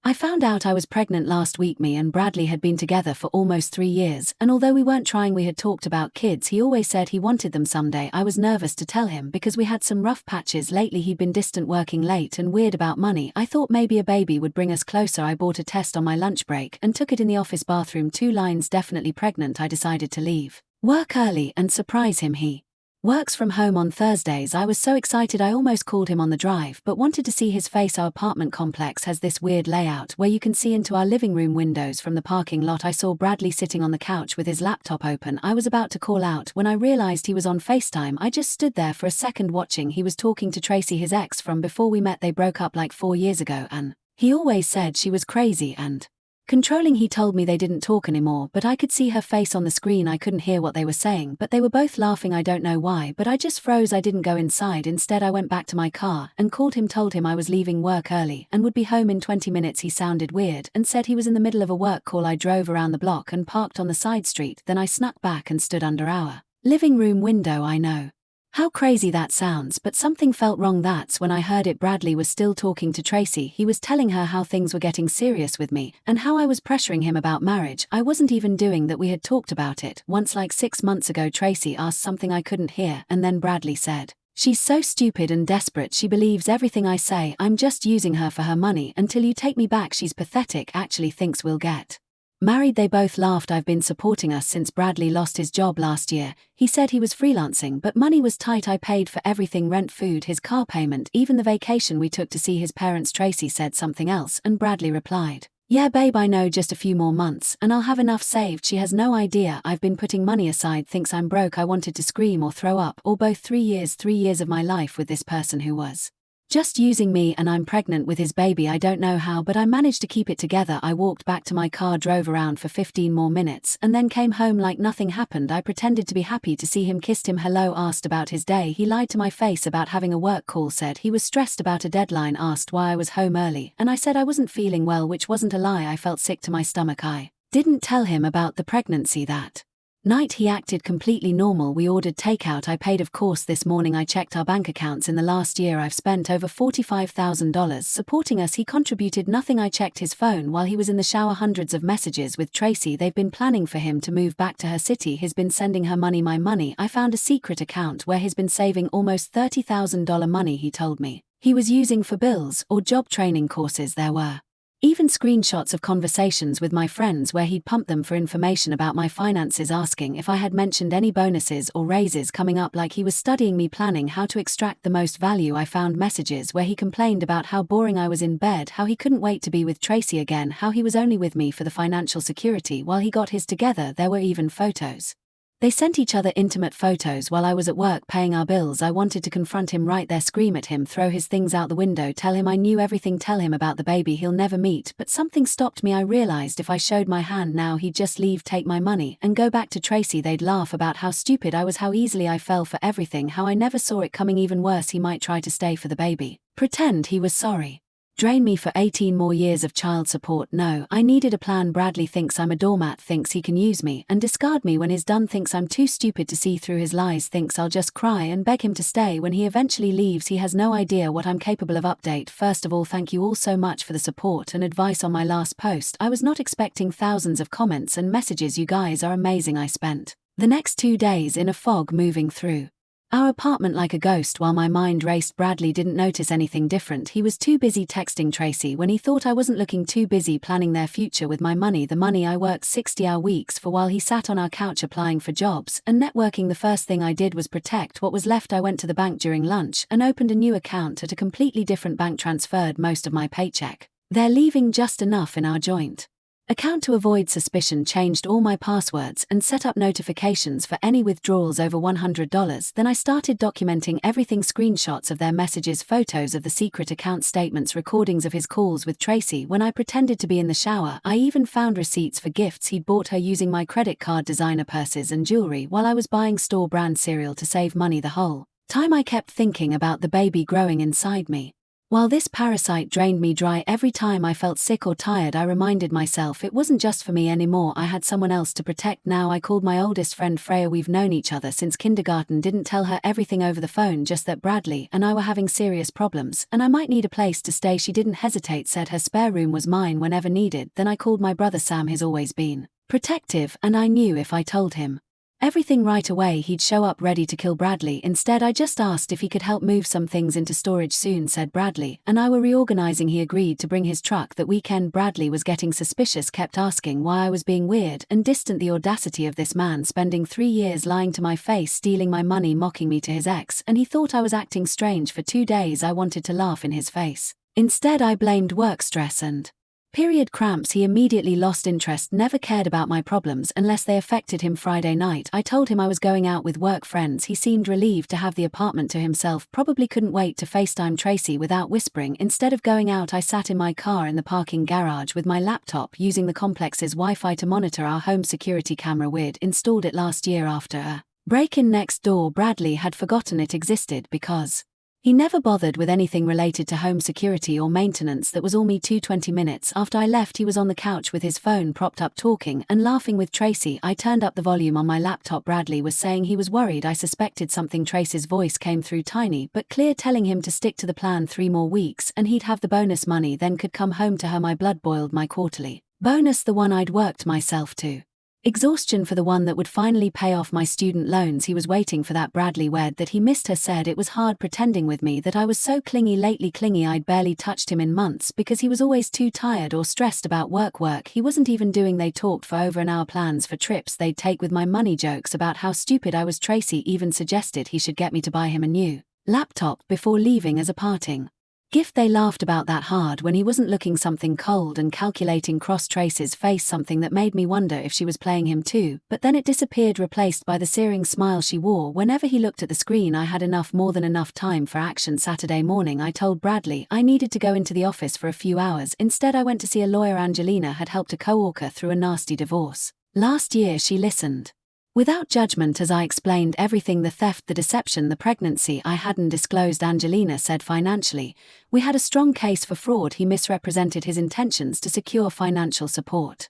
I found out I was pregnant last week. Me and Bradley had been together for almost 3 years, and although we weren't trying, we had talked about kids. He always said he wanted them someday. I was nervous to tell him because we had some rough patches lately. He'd been distant, working late, and weird about money. I thought maybe a baby would bring us closer. I bought a test on my lunch break and took it in the office bathroom. 2 lines, definitely pregnant. I decided to leave work early and surprise him. He works from home on Thursdays. I was so excited I almost called him on the drive, but wanted to see his face. Our apartment complex has this weird layout where you can see into our living room windows from the parking lot. I saw Bradley sitting on the couch with his laptop open. I was about to call out when I realized he was on FaceTime. I just stood there for a second watching. He was talking to Tracy, his ex from before we met. They broke up like 4 years ago, and he always said she was crazy and controlling. He told me they didn't talk anymore, but I could see her face on the screen. I couldn't hear what they were saying, but they were both laughing. I don't know why, but I just froze. I didn't go inside. Instead, I went back to my car and called him, told him I was leaving work early and would be home in 20 minutes. He sounded weird and said he was in the middle of a work call. I drove around the block and parked on the side street. Then I snuck back and stood under our living room window. I know how crazy that sounds, but something felt wrong. That's when I heard it. Bradley was still talking to Tracy. He was telling her how things were getting serious with me and how I was pressuring him about marriage. I wasn't even doing that. We had talked about it once like 6 months ago. Tracy asked something I couldn't hear, and then Bradley said, "She's so stupid and desperate. She believes everything I say. I'm just using her for her money until you take me back. She's pathetic. Actually thinks we'll get married." They both laughed. I've been supporting us since Bradley lost his job last year. He said he was freelancing, but money was tight. I paid for everything: rent, food, his car payment, even the vacation we took to see his parents. Tracy said something else, and Bradley replied, "Yeah, babe, I know, just a few more months, and I'll have enough saved." She has no idea I've been putting money aside. Thinks I'm broke. I wanted to scream or throw up, or both. 3 years of my life with this person who was just using me, and I'm pregnant with his baby. I don't know how, but I managed to keep it together. I walked back to my car, drove around for 15 more minutes, and then came home like nothing happened. I pretended to be happy to see him, kissed him hello, asked about his day. He lied to my face about having a work call, said he was stressed about a deadline, asked why I was home early, and I said I wasn't feeling well, which wasn't a lie. I felt sick to my stomach. I didn't tell him about the pregnancy that night. He acted completely normal. We ordered takeout. I paid, of course. This morning I checked our bank accounts. In the last year I've spent over $45,000 supporting us. He contributed nothing. I checked his phone while he was in the shower. Hundreds of messages with Tracy. They've been planning for him to move back to her city. He's been sending her money, my money. I found a secret account where he's been saving almost $30,000 money he told me he was using for bills or job training courses. There were even screenshots of conversations with my friends where he'd pumped them for information about my finances, asking if I had mentioned any bonuses or raises coming up, like he was studying me, planning how to extract the most value. I found messages where he complained about how boring I was in bed, how he couldn't wait to be with Tracy again, how he was only with me for the financial security while he got his together. There were even photos. They sent each other intimate photos while I was at work paying our bills. I wanted to confront him right there, scream at him, throw his things out the window, tell him I knew everything, tell him about the baby he'll never meet, but something stopped me. I realized if I showed my hand now, he'd just leave, take my money, and go back to Tracy. They'd laugh about how stupid I was, how easily I fell for everything, how I never saw it coming. Even worse, he might try to stay for the baby, pretend he was sorry, drain me for 18 more years of child support. No, I needed a plan. Bradley thinks I'm a doormat, thinks he can use me and discard me when he's done, thinks I'm too stupid to see through his lies, thinks I'll just cry and beg him to stay when he eventually leaves. He has no idea what I'm capable of. Update: first of all, thank you all so much for the support and advice on my last post. I was not expecting thousands of comments and messages. You guys are amazing. I spent the next 2 days in a fog, moving through our apartment like a ghost while my mind raced. Bradley didn't notice anything different. He was too busy texting Tracy when he thought I wasn't looking, too busy planning their future with my money, the money I worked 60-hour weeks for, while he sat on our couch applying for jobs and networking. The first thing I did was protect what was left. I went to the bank during lunch and opened a new account at a completely different bank, transferred most of my paycheck. They're leaving just enough in our joint account to avoid suspicion, changed all my passwords and set up notifications for any withdrawals over $100. Then I started documenting everything: screenshots of their messages, photos of the secret account, statements, recordings of his calls with Tracy when I pretended to be in the shower. I even found receipts for gifts he'd bought her using my credit card, designer purses and jewelry, while I was buying store brand cereal to save money. The whole time I kept thinking about the baby growing inside me. While this parasite drained me dry every time I felt sick or tired, I reminded myself it wasn't just for me anymore. I had someone else to protect now. I called my oldest friend Freya. We've known each other since kindergarten. Didn't tell her everything over the phone, just that Bradley and I were having serious problems and I might need a place to stay. She didn't hesitate, said her spare room was mine whenever needed. Then I called my brother Sam. He's always been protective, and I knew if I told him everything right away, he'd show up ready to kill Bradley. Instead, I just asked if he could help move some things into storage soon, said Bradley, and I were reorganizing. He agreed to bring his truck that weekend. Bradley was getting suspicious, kept asking why I was being weird and distant. The audacity of this man, spending 3 years lying to my face, stealing my money, mocking me to his ex, and he thought I was acting strange for 2 days. I wanted to laugh in his face. Instead, I blamed work stress and period cramps. He immediately lost interest, never cared about my problems unless they affected him. Friday night, I told him I was going out with work friends. He seemed relieved to have the apartment to himself, probably couldn't wait to FaceTime Tracy without whispering. Instead of going out, I sat in my car in the parking garage with my laptop, using the complex's Wi-Fi to monitor our home security camera. We'd installed it last year after a break-in next door. Bradley had forgotten it existed because he never bothered with anything related to home security or maintenance. That was all me too. 20 minutes after I left, he was on the couch with his phone propped up, talking and laughing with Tracy. I turned up the volume on my laptop. Bradley was saying he was worried. I suspected something. Tracy's voice came through tiny but clear, telling him to stick to the plan. 3 more weeks and he'd have the bonus money, then could come home to her. My blood boiled. My quarterly bonus, the one I'd worked myself to exhaustion for, the one that would finally pay off my student loans. He was waiting for that. Bradley weird that he missed her, said it was hard pretending with me that I was so clingy lately. Clingy? I'd barely touched him in months because he was always too tired or stressed about work he wasn't even doing. They talked for over an hour, plans for trips they'd take with my money, jokes about how stupid I was. Tracy even suggested he should get me to buy him a new laptop before leaving as a parting gift. They laughed about that hard when he wasn't looking. Something cold and calculating crossed Tracy's face, something that made me wonder if she was playing him too, but then it disappeared, replaced by the searing smile she wore whenever he looked at the screen. I had more than enough time for action. Saturday morning, I told Bradley I needed to go into the office for a few hours. Instead, I went to see a lawyer. Angelina had helped a coworker through a nasty divorce last year. She listened without judgment as I explained everything: the theft, the deception, the pregnancy I hadn't disclosed. Angelina said financially, we had a strong case for fraud. He misrepresented his intentions to secure financial support.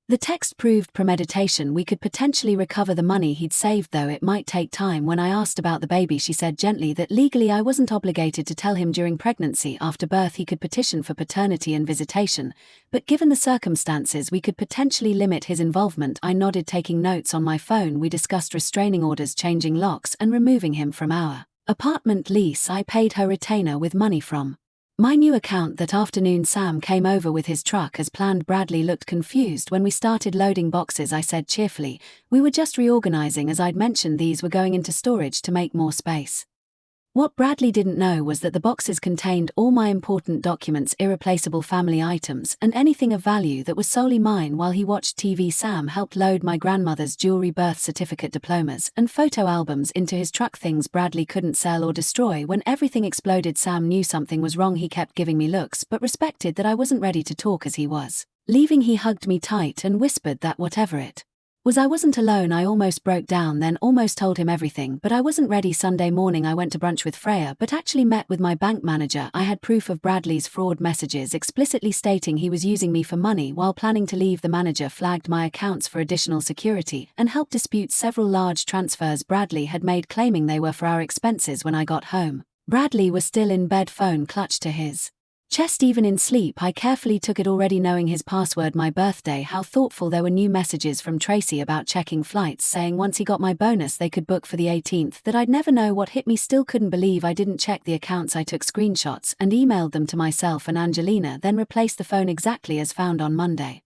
The text proved premeditation. We could potentially recover the money he'd saved, though it might take time. When I asked about the baby, she said gently that legally I wasn't obligated to tell him during pregnancy. After birth he could petition for paternity and visitation, but given the circumstances we could potentially limit his involvement. I nodded, taking notes on my phone. We discussed restraining orders, changing locks and removing him from our apartment lease. I paid her retainer with money from my new account. That afternoon Sam came over with his truck as planned. Bradley looked confused when we started loading boxes. I said cheerfully, we were just reorganizing. As I'd mentioned, these were going into storage to make more space. What Bradley didn't know was that the boxes contained all my important documents, irreplaceable family items, and anything of value that was solely mine. While he watched TV, Sam helped load my grandmother's jewelry, birth certificate, diplomas, and photo albums into his truck, things Bradley couldn't sell or destroy. When everything exploded, Sam knew something was wrong. He kept giving me looks, but respected that I wasn't ready to talk. As he was leaving, he hugged me tight and whispered that whatever it was, I wasn't alone. I almost broke down, then almost told him everything, but I wasn't ready. Sunday morning I went to brunch with Freya, but actually met with my bank manager. I had proof of Bradley's fraud messages explicitly stating he was using me for money while planning to leave. The manager flagged my accounts for additional security and helped dispute several large transfers Bradley had made, claiming they were for our expenses. When I got home, Bradley was still in bed, phone clutched to his chest. Even in sleep I carefully took it, already knowing his password. My birthday, how thoughtful. There were new messages from Tracy about checking flights, saying once he got my bonus they could book for the 18th. That I'd never know what hit me. Still couldn't believe I didn't check the accounts. I took screenshots and emailed them to myself and Angelina, then replaced the phone exactly as found on Monday.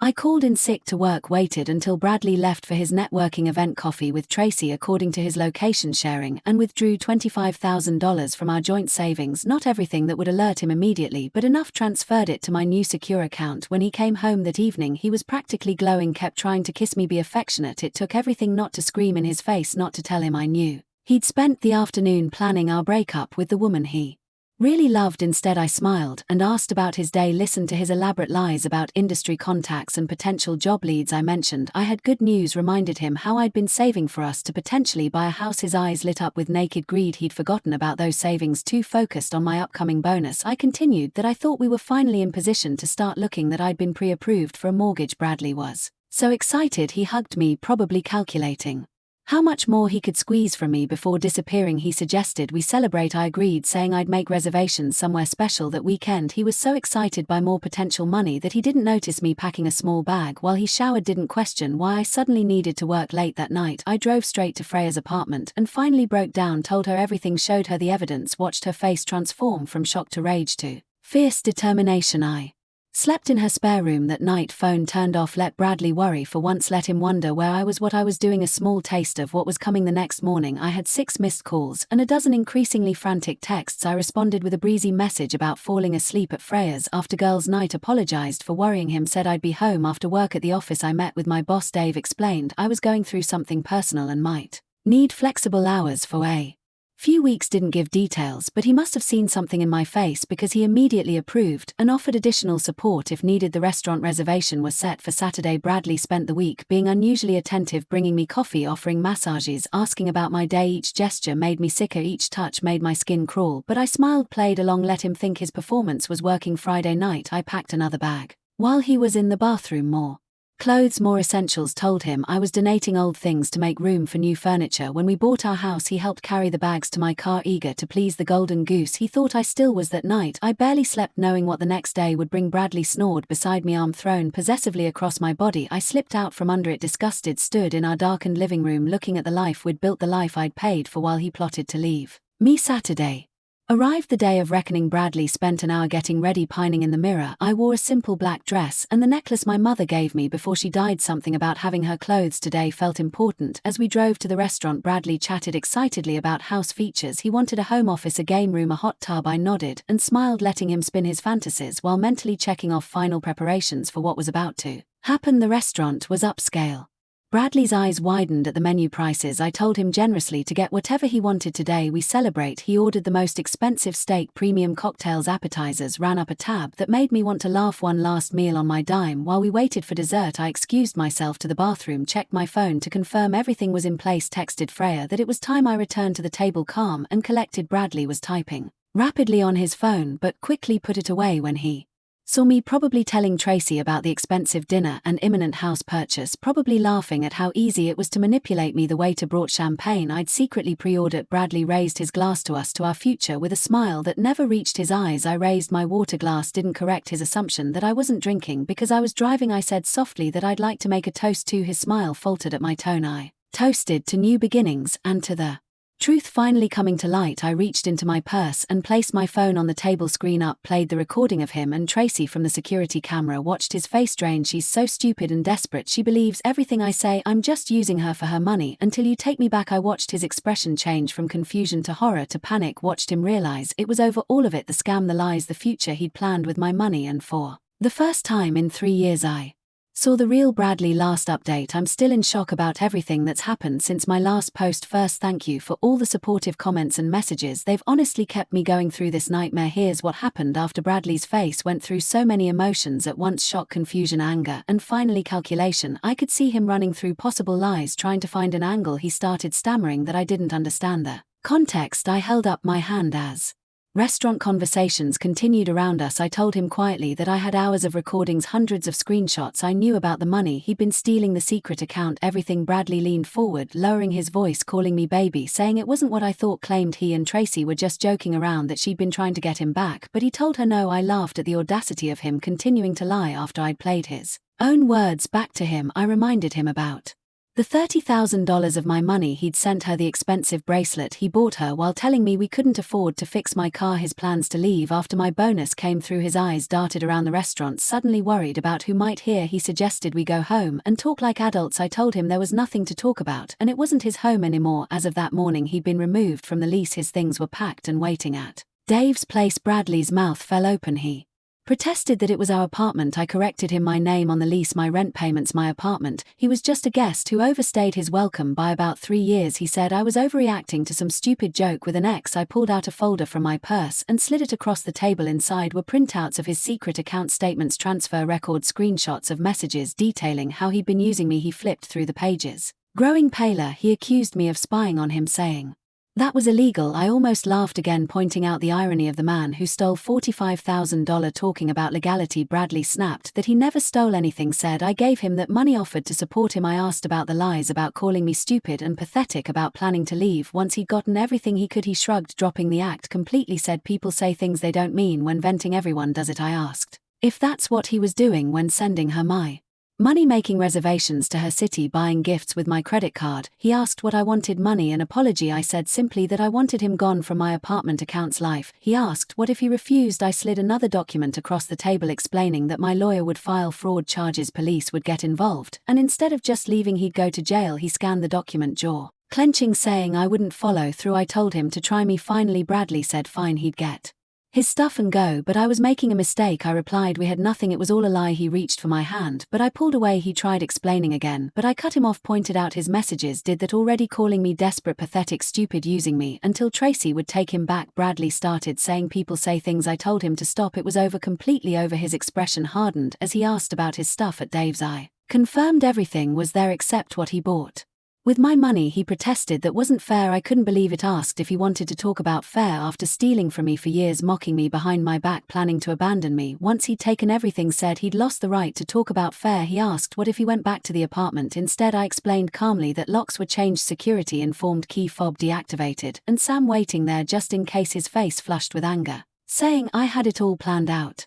I called in sick to work, waited until Bradley left for his networking event, coffee with Tracy according to his location sharing, and withdrew $25,000 from our joint savings. Not everything that would alert him immediately, but enough. Transferred it to my new secure account. When he came home that evening he was practically glowing, kept trying to kiss me, be affectionate. It took everything not to scream in his face, not to tell him I knew he'd spent the afternoon planning our breakup with the woman he Really loved. Instead, I smiled and asked about his day, listened to his elaborate lies about industry contacts and potential job leads. I mentioned I had good news, reminded him how I'd been saving for us to potentially buy a house. His eyes lit up with naked greed. He'd forgotten about those savings, too focused on my upcoming bonus. I continued that I thought we were finally in position to start looking, that I'd been pre-approved for a mortgage. Bradley was so excited he hugged me, probably calculating how much more he could squeeze from me before disappearing. He suggested we celebrate. I agreed, saying I'd make reservations somewhere special that weekend. He was so excited by more potential money that he didn't notice me packing a small bag while he showered, didn't question why I suddenly needed to work late that night. I drove straight to Freya's apartment and finally broke down, told her everything, showed her the evidence, watched her face transform from shock to rage to fierce determination. I slept in her spare room that night, phone turned off. Let Bradley worry for once, let him wonder where I was, what I was doing. A small taste of what was coming. The next morning I had 6 missed calls and a dozen increasingly frantic texts. I responded with a breezy message about falling asleep at Freya's after girls' night, apologized for worrying him, said I'd be home after work. At the office I met with my boss Dave, explained I was going through something personal and might need flexible hours for a few weeks. Didn't give details, but he must have seen something in my face because he immediately approved and offered additional support if needed. The restaurant reservation was set for Saturday. Bradley spent the week being unusually attentive, bringing me coffee, offering massages, asking about my day. Each gesture made me sicker, each touch made my skin crawl, but I smiled, played along, let him think his performance was working. Friday night I packed another bag while he was in the bathroom. More clothes, more essentials. Told him I was donating old things to make room for new furniture. When we bought our house he helped carry the bags to my car, eager to please the golden goose he thought I still was. That night I barely slept, knowing what the next day would bring. Bradley snored beside me, arm thrown possessively across my body. I slipped out from under it, disgusted, stood in our darkened living room looking at the life we'd built, the life I'd paid for while he plotted to leave me. Saturday arrived, the day of reckoning. Bradley spent an hour getting ready, pining in the mirror. I wore a simple black dress and the necklace my mother gave me before she died. Something about having her clothes today felt important. As we drove to the restaurant Bradley chatted excitedly about house features. He wanted a home office, a game room, a hot tub. I nodded and smiled, letting him spin his fantasies while mentally checking off final preparations for what was about to happen. The restaurant was upscale. Bradley's eyes widened at the menu prices. I told him generously to get whatever he wanted. Today we celebrate. He ordered the most expensive steak, premium cocktails, appetizers, ran up a tab that made me want to laugh. One last meal on my dime. While we waited for dessert I excused myself to the bathroom, checked my phone to confirm everything was in place, texted Freya that it was time. I returned to the table, calm and collected. Bradley was typing rapidly on his phone but quickly put it away when he saw me, probably telling Tracy about the expensive dinner and imminent house purchase, probably laughing at how easy it was to manipulate me. The waiter brought champagne I'd secretly pre-ordered. Bradley raised his glass to us, to our future, with a smile that never reached his eyes. I raised my water glass, didn't correct his assumption that I wasn't drinking because I was driving. I said softly that I'd like to make a toast to. His smile faltered at my tone. I toasted to new beginnings and to the truth finally coming to light. I reached into my purse and placed my phone on the table. Screen up played the recording of him and Tracy from the security camera. Watched his face drain. She's so stupid and desperate. She believes everything I say. I'm just using her for her money until you take me back. I watched his expression change from confusion to horror to panic. Watched him realize it was over, all of it, the scam, the lies, the future he'd planned with my money. And for the first time in 3 years I saw the real Bradley. Last update: I'm still in shock about everything that's happened since my last post. First, thank you for all the supportive comments and messages. They've honestly kept me going through this nightmare. Here's what happened after Bradley's face went through so many emotions at once: shock, confusion, anger, and finally calculation. I could see him running through possible lies, trying to find an angle. He started stammering that I didn't understand the context. I held up my hand as restaurant conversations continued around us. I told him quietly that I had hours of recordings, hundreds of screenshots. I knew about the money he'd been stealing, the secret account, everything. Bradley leaned forward, lowering his voice, calling me baby, saying it wasn't what I thought. Claimed he and Tracy were just joking around, that she'd been trying to get him back, but he told her no. I laughed at the audacity of him continuing to lie after I'd played his own words back to him. I reminded him about the $30,000 of my money he'd sent her, the expensive bracelet he bought her while telling me we couldn't afford to fix my car, his plans to leave after my bonus came through. His eyes darted around the restaurant, suddenly worried about who might hear. He suggested we go home and talk like adults. I told him there was nothing to talk about and it wasn't his home anymore. As of that morning he'd been removed from the lease. His things were packed and waiting at Dave's place. Bradley's mouth fell open. He Protested that it was our apartment. I corrected him: my name on the lease, my rent payments, my apartment. He was just a guest who overstayed his welcome by about 3 years. He said I was overreacting to some stupid joke with an ex. I pulled out a folder from my purse and slid it across the table. Inside were printouts of his secret account statements, transfer records, screenshots of messages detailing how he'd been using me. He flipped through the pages. Growing paler, he accused me of spying on him, saying that was illegal. I almost laughed again, pointing out the irony of the man who stole $45,000 talking about legality. Bradley snapped that he never stole anything, said I gave him that money, offered to support him. I asked about the lies, about calling me stupid and pathetic, about planning to leave once he'd gotten everything he could. He shrugged, dropping the act completely, said people say things they don't mean when venting. Everyone does it. I asked if that's what he was doing when sending her my money, making reservations to her city, buying gifts with my credit card. He asked what I wanted: money, an apology. I said simply that I wanted him gone from my apartment accounts life. He asked what if he refused. I slid another document across the table explaining that my lawyer would file fraud charges, police would get involved, and instead of just leaving he'd go to jail. He scanned the document, jaw clenching, saying I wouldn't follow through. I told him to try me. Finally Bradley said fine, he'd get his stuff and go, but I was making a mistake. I replied we had nothing, it was all a lie. He reached for my hand, but I pulled away. He tried explaining again, but I cut him off, pointed out his messages did that already, calling me desperate, pathetic, stupid, using me until Tracy would take him back. Bradley started saying people say things. I told him to stop. It was over, completely over. His expression hardened as he asked about his stuff at Dave's. I confirmed everything was there except what he bought with my money. He protested that wasn't fair. I couldn't believe it. Asked if he wanted to talk about fair after stealing from me for years, mocking me behind my back, planning to abandon me once he'd taken everything. Said he'd lost the right to talk about fair. He asked what if he went back to the apartment instead. I explained calmly that locks were changed, security informed, key fob deactivated, and Sam waiting there just in case. His face flushed with anger, saying I had it all planned out.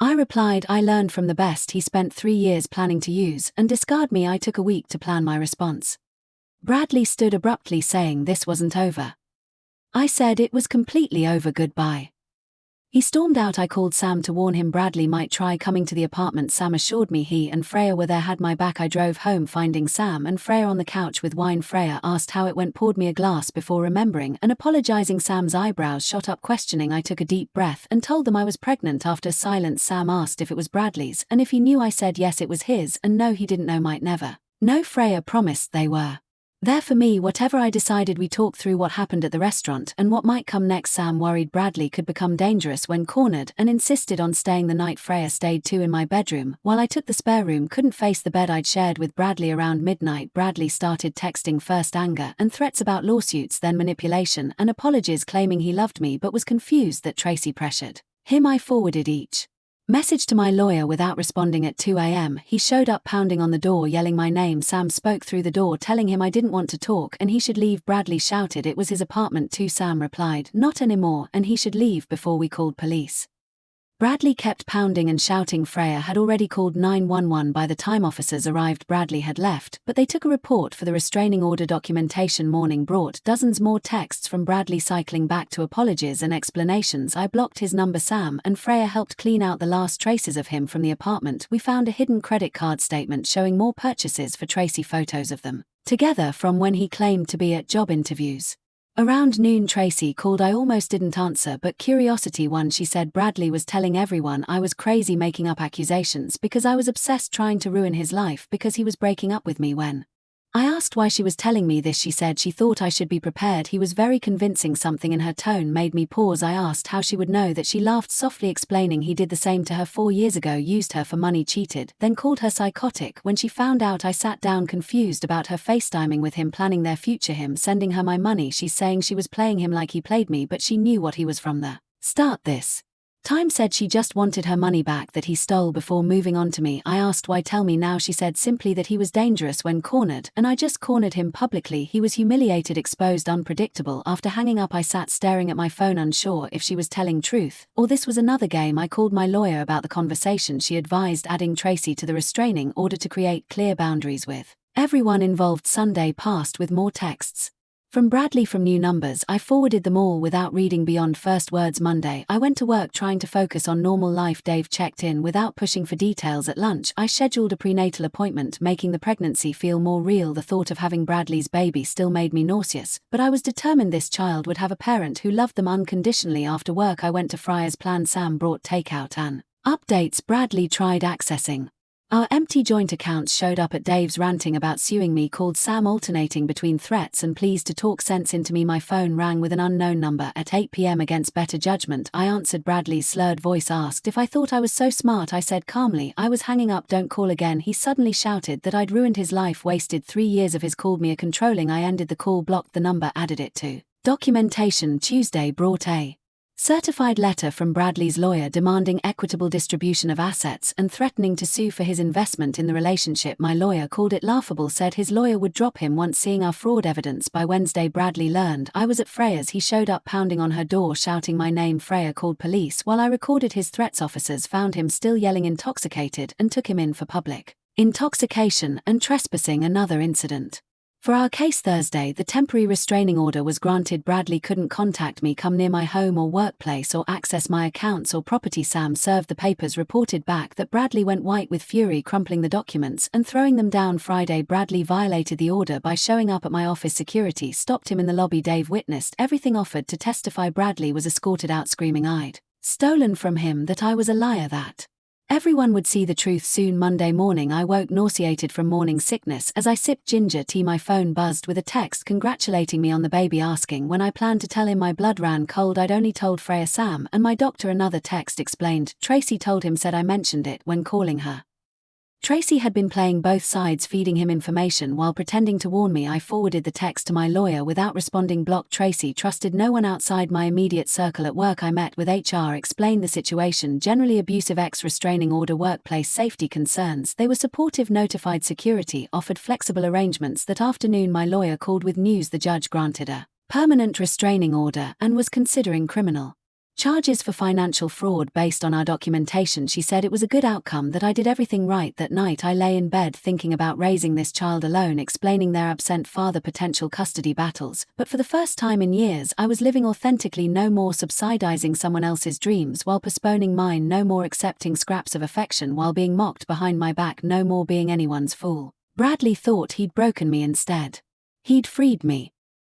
I replied I learned from the best he spent 3 years planning to use and discard me. I took a week to plan my response. Bradley stood abruptly, saying this wasn't over. I said it was completely over, goodbye. He stormed out. I called Sam to warn him Bradley might try coming to the apartment. Sam assured me he and Freya were there, had my back. I drove home, finding Sam and Freya on the couch with wine. Freya asked how it went, poured me a glass before remembering and apologizing. Sam's eyebrows shot up, questioning. I took a deep breath and told them I was pregnant. After silence, Sam asked if it was Bradley's and if he knew. I said yes, it was his, and no, he didn't know, might never. No, Freya promised they were there for me, whatever I decided. We talked through what happened at the restaurant and what might come next. Sam worried Bradley could become dangerous when cornered and insisted on staying the night. Freya stayed too in my bedroom while I took the spare room, couldn't face the bed I'd shared with Bradley. Around midnight, Bradley started texting, first anger and threats about lawsuits, then manipulation and apologies, claiming he loved me but was confused that Tracy pressured him. I forwarded each message to my lawyer without responding. At 2 a.m. he showed up, pounding on the door, yelling my name. Sam spoke through the door, telling him I didn't want to talk and he should leave. Bradley shouted it was his apartment too. Sam replied not anymore and he should leave before we called police. Bradley kept pounding and shouting. Freya had already called 911 by the time officers arrived. Bradley had left, but they took a report for the restraining order documentation. Morning brought dozens more texts from Bradley cycling back to apologies and explanations. I blocked his number. Sam and Freya helped clean out the last traces of him from the apartment. We found a hidden credit card statement showing more purchases for Tracy, photos of them together from when he claimed to be at job interviews. Around noon, Tracy called. I almost didn't answer, but curiosity won. She said Bradley was telling everyone I was crazy, making up accusations because I was obsessed, trying to ruin his life because he was breaking up with me. When I asked why she was telling me this, she said she thought I should be prepared. He was very convincing. Something in her tone made me pause. I asked how she would know that. She laughed softly, explaining he did the same to her 4 years ago, used her for money, cheated, then called her psychotic when she found out. I sat down, confused about her FaceTiming with him, planning their future, him sending her my money. She's saying she was playing him like he played me, but she knew what he was from the start. This time said she just wanted her money back that he stole before moving on to me. I asked why, tell me now. She said simply that he was dangerous when cornered and I just cornered him publicly. He was humiliated, exposed, unpredictable. After hanging up, I sat staring at my phone, unsure if she was telling truth or this was another game. I called my lawyer about the conversation. She advised adding Tracy to the restraining order to create clear boundaries with everyone involved. Sunday passed with more texts from Bradley from new numbers. I forwarded them all without reading beyond first words. Monday, I went to work trying to focus on normal life. Dave checked in without pushing for details. At lunch, I scheduled a prenatal appointment, making the pregnancy feel more real. The thought of having Bradley's baby still made me nauseous, but I was determined this child would have a parent who loved them unconditionally. After work, I went to Freya's plan. Sam brought takeout and Updates: Bradley tried accessing our empty joint accounts, showed up at Dave's ranting about suing me, called Sam, alternating between threats and pleas to talk sense into me. My phone rang with an unknown number at 8 p.m. Against better judgment, I answered. Bradley's slurred voice asked if I thought I was so smart. I said calmly I was hanging up. Don't call again. He suddenly shouted that I'd ruined his life, wasted 3 years of his. Called me a controlling. I ended the call, blocked the number, added it to documentation. Tuesday brought a certified letter from Bradley's lawyer demanding equitable distribution of assets and threatening to sue for his investment in the relationship. My lawyer called it laughable, said his lawyer would drop him once seeing our fraud evidence. By Wednesday, Bradley learned I was at Freya's. He showed up pounding on her door, shouting my name. Freya called police while I recorded his threats. Officers found him still yelling intoxicated and took him in for public intoxication and trespassing. Another incident. For our case Thursday, the temporary restraining order was granted. Bradley couldn't contact me, come near my home or workplace, or access my accounts or property. Sam served the papers, reported back that Bradley went white with fury, crumpling the documents and throwing them down. Friday, Bradley violated the order by showing up at my office. Security stopped him in the lobby. Dave witnessed everything, offered to testify. Bradley was escorted out screaming I'd stolen from him, that I was a liar, that everyone would see the truth soon. Monday morning, I woke nauseated from morning sickness as I sipped ginger tea. My phone buzzed with a text congratulating me on the baby, asking when I planned to tell him my blood ran cold. I'd only told Freya, Sam, and my doctor. Another text explained Tracy told him, said I mentioned it when calling her. Tracy had been playing both sides, feeding him information while pretending to warn me. I forwarded the text to my lawyer without responding. Blocked Tracy. Trusted no one outside my immediate circle. At work, I met with HR, explained the situation, generally abusive ex-restraining order, workplace safety concerns. They were supportive, notified security, offered flexible arrangements. That afternoon, my lawyer called with news the judge granted a permanent restraining order and was considering criminal charges for financial fraud based on our documentation. She said it was a good outcome, that I did everything right. That night I lay in bed thinking about raising this child alone, explaining their absent father, potential custody battles. But for the first time in years, I was living authentically. No more subsidizing someone else's dreams while postponing mine. No more accepting scraps of affection while being mocked behind my back. No more being anyone's fool. Bradley thought he'd broken me. Instead, he'd freed me.